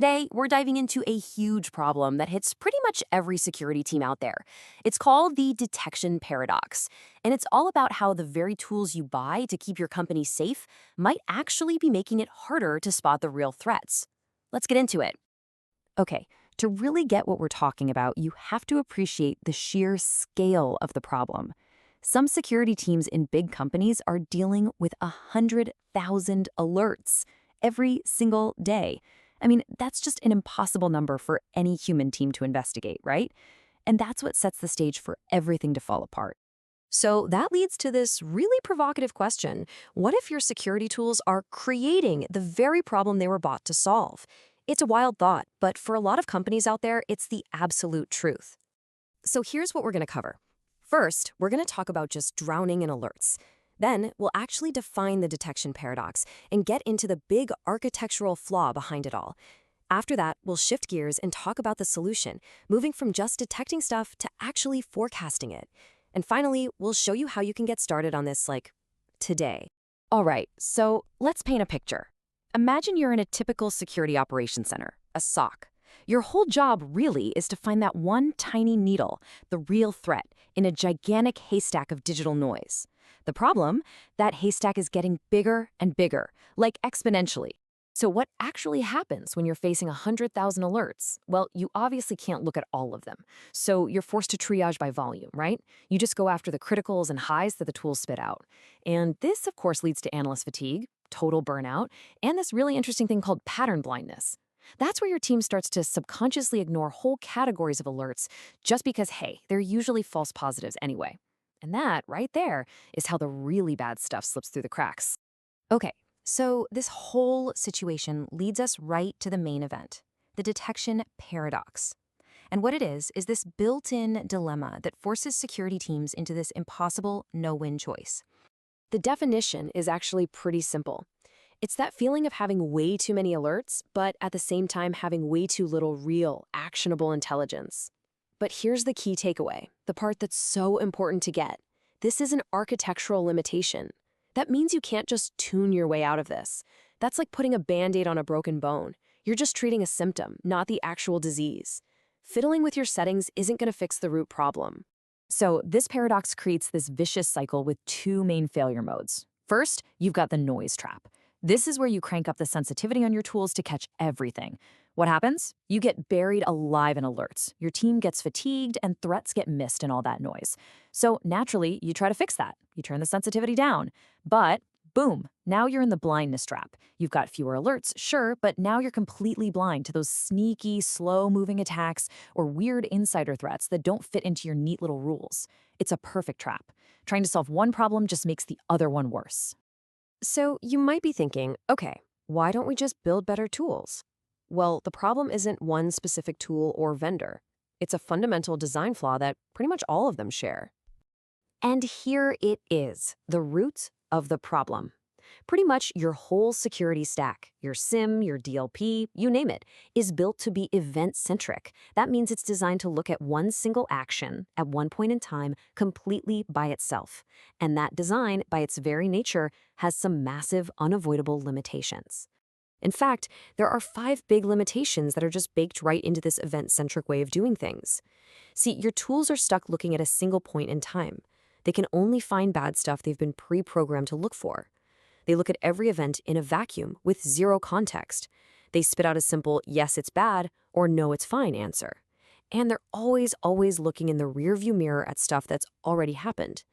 Today, we're diving into a huge problem that hits pretty much every security team out there. It's called the detection paradox, and it's all about how the very tools you buy to keep your company safe might actually be making it harder to spot the real threats. Let's get into it. Okay, to really get what we're talking about, you have to appreciate the sheer scale of the problem. Some security teams in big companies are dealing with 100,000 alerts every single day. I mean, that's just an impossible number for any human team to investigate, right? And that's what sets the stage for everything to fall apart. So that leads to this really provocative question. What if your security tools are creating the very problem they were bought to solve? It's a wild thought, but for a lot of companies out there, it's the absolute truth. So here's what we're going to cover. First, we're going to talk about just drowning in alerts. Then, we'll actually define the detection paradox and get into the big architectural flaw behind it all. After that, we'll shift gears and talk about the solution, moving from just detecting stuff to actually forecasting it. And finally, we'll show you how you can get started on this, like, today. All right, so let's paint a picture. Imagine you're in a typical security operations center, a SOC. Your whole job really is to find that one tiny needle, the real threat, in a gigantic haystack of digital noise. The problem? That haystack is getting bigger and bigger, like exponentially. So what actually happens when you're facing 100,000 alerts? Well, you obviously can't look at all of them. So you're forced to triage by volume, right? You just go after the criticals and highs that the tools spit out. And this, of course, leads to analyst fatigue, total burnout, and this really interesting thing called pattern blindness. That's where your team starts to subconsciously ignore whole categories of alerts just because, hey, they're usually false positives anyway. And that, right there, is how the really bad stuff slips through the cracks. Okay, so this whole situation leads us right to the main event, the detection paradox. And what it is this built-in dilemma that forces security teams into this impossible no-win choice. The definition is actually pretty simple. It's that feeling of having way too many alerts, but at the same time having way too little real, actionable intelligence. But here's the key takeaway, the part that's so important to get. This is an architectural limitation. That means you can't just tune your way out of this. That's like putting a Band-Aid on a broken bone. You're just treating a symptom, not the actual disease. Fiddling with your settings isn't going to fix the root problem. So this paradox creates this vicious cycle with two main failure modes. First, you've got the noise trap. This is where you crank up the sensitivity on your tools to catch everything. What happens? You get buried alive in alerts. Your team gets fatigued and threats get missed in all that noise. So naturally, you try to fix that. You turn the sensitivity down. But boom, now you're in the blindness trap. You've got fewer alerts, sure, but now you're completely blind to those sneaky, slow-moving attacks or weird insider threats that don't fit into your neat little rules. It's a perfect trap. Trying to solve one problem just makes the other one worse. So you might be thinking, okay, why don't we just build better tools? Well, the problem isn't one specific tool or vendor. It's a fundamental design flaw that pretty much all of them share. And here it is, the root of the problem. Pretty much your whole security stack, your SIEM, your DLP, you name it, is built to be event-centric. That means it's designed to look at one single action at one point in time completely by itself. And that design, by its very nature, has some massive, unavoidable limitations. In fact, there are 5 big limitations that are just baked right into this event-centric way of doing things. See, your tools are stuck looking at a single point in time. They can only find bad stuff they've been pre-programmed to look for. They look at every event in a vacuum with zero context. They spit out a simple, yes, it's bad, or no, it's fine answer. And they're always looking in the rearview mirror at stuff that's already happened.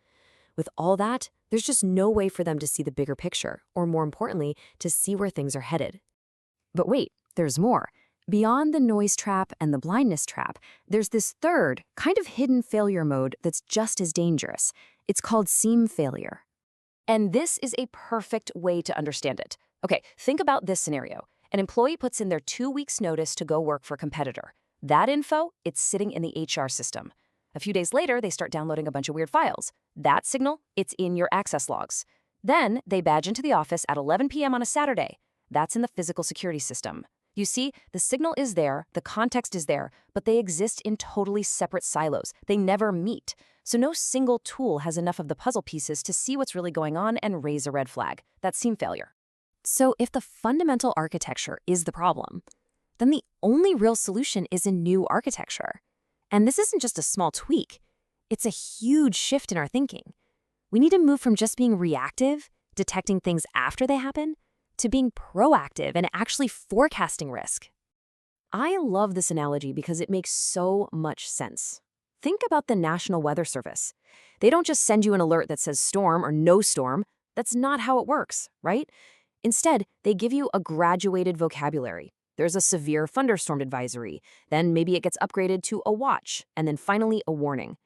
With all that, there's just no way for them to see the bigger picture, or more importantly, to see where things are headed. But wait, there's more. Beyond the noise trap and the blindness trap, there's this third, kind of hidden failure mode that's just as dangerous. It's called SIEM failure. And this is a perfect way to understand it. Okay, think about this scenario. An employee puts in their 2 weeks' notice to go work for a competitor. That info, it's sitting in the HR system. A few days later, they start downloading a bunch of weird files. That signal, it's in your access logs. Then they badge into the office at 11 p.m. on a Saturday. That's in the physical security system. You see, the signal is there, the context is there, but they exist in totally separate silos. They never meet. So no single tool has enough of the puzzle pieces to see what's really going on and raise a red flag. That's SIEM failure. So if the fundamental architecture is the problem, then the only real solution is a new architecture. And this isn't just a small tweak, it's a huge shift in our thinking. We need to move from just being reactive, detecting things after they happen, to being proactive and actually forecasting risk. I love this analogy because it makes so much sense. Think about the National Weather Service. They don't just send you an alert that says storm or no storm. That's not how it works, right? Instead, they give you a graduated vocabulary. There's a severe thunderstorm advisory, then maybe it gets upgraded to a watch, and then finally a warning.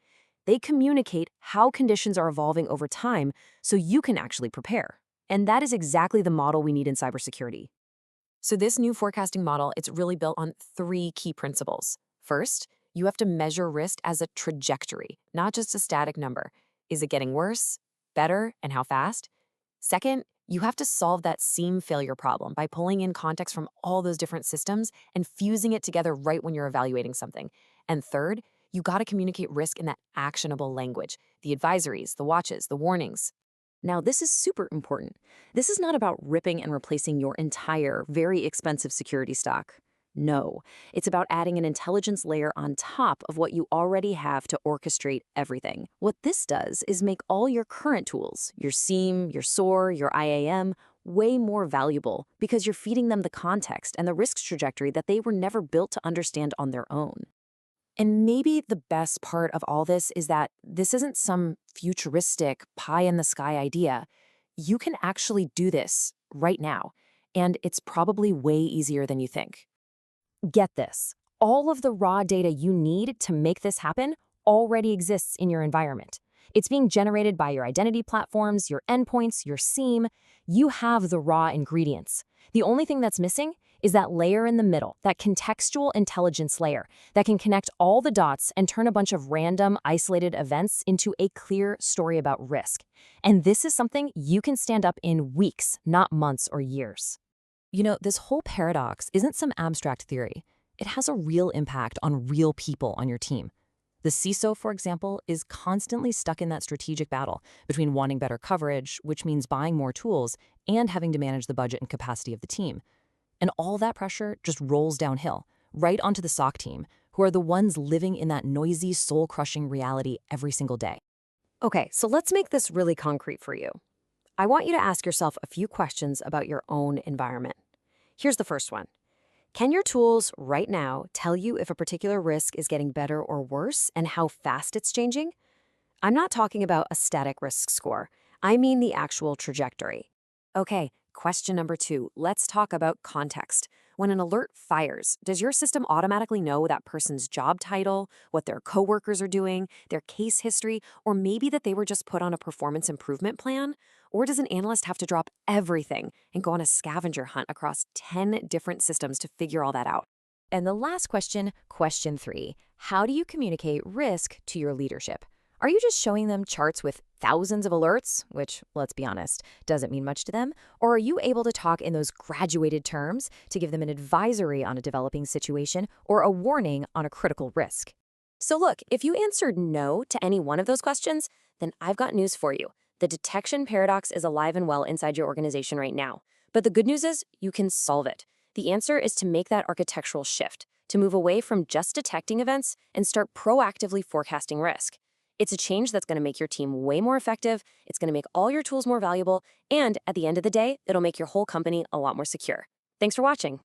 They communicate how conditions are evolving over time so you can actually prepare. And that is exactly the model we need in cybersecurity. So this new forecasting model, it's really built on three key principles. First, you have to measure risk as a trajectory, not just a static number. Is it getting worse, better, and how fast? Second, you have to solve that seam failure problem by pulling in context from all those different systems and fusing it together right when you're evaluating something. And third, you got to communicate risk in that actionable language, the advisories, the watches, the warnings. Now, this is super important. This is not about ripping and replacing your entire, very expensive security stock. No, it's about adding an intelligence layer on top of what you already have to orchestrate everything. What this does is make all your current tools, your SIEM, your SOAR, your IAM, way more valuable because you're feeding them the context and the risk trajectory that they were never built to understand on their own. And maybe the best part of all this is that this isn't some futuristic pie-in-the-sky idea. You can actually do this right now, and it's probably way easier than you think. Get this. All of the raw data you need to make this happen already exists in your environment. It's being generated by your identity platforms, your endpoints, your SIEM. You have the raw ingredients. The only thing that's missing is that layer in the middle, that contextual intelligence layer that can connect all the dots and turn a bunch of random, isolated events into a clear story about risk. And this is something you can stand up in weeks, not months or years. You know, this whole paradox isn't some abstract theory. It has a real impact on real people on your team. The CISO, for example, is constantly stuck in that strategic battle between wanting better coverage, which means buying more tools, and having to manage the budget and capacity of the team. And all that pressure just rolls downhill, right onto the SOC team, who are the ones living in that noisy, soul-crushing reality every single day. Okay, so let's make this really concrete for you. I want you to ask yourself a few questions about your own environment. Here's the first one. Can your tools right now tell you if a particular risk is getting better or worse and how fast it's changing? I'm not talking about a static risk score. I mean the actual trajectory. Okay, question number 2. Let's talk about context. When an alert fires, does your system automatically know that person's job title, what their coworkers are doing, their case history, or maybe that they were just put on a performance improvement plan? Or does an analyst have to drop everything and go on a scavenger hunt across 10 different systems to figure all that out? And the last question, question 3. How do you communicate risk to your leadership? Are you just showing them charts with thousands of alerts, which, let's be honest, doesn't mean much to them? Or are you able to talk in those graduated terms to give them an advisory on a developing situation or a warning on a critical risk? So look, if you answered no to any one of those questions, then I've got news for you. The detection paradox is alive and well inside your organization right now. But the good news is you can solve it. The answer is to make that architectural shift, to move away from just detecting events and start proactively forecasting risk. It's a change that's going to make your team way more effective, it's going to make all your tools more valuable, and at the end of the day, it'll make your whole company a lot more secure. Thanks for watching.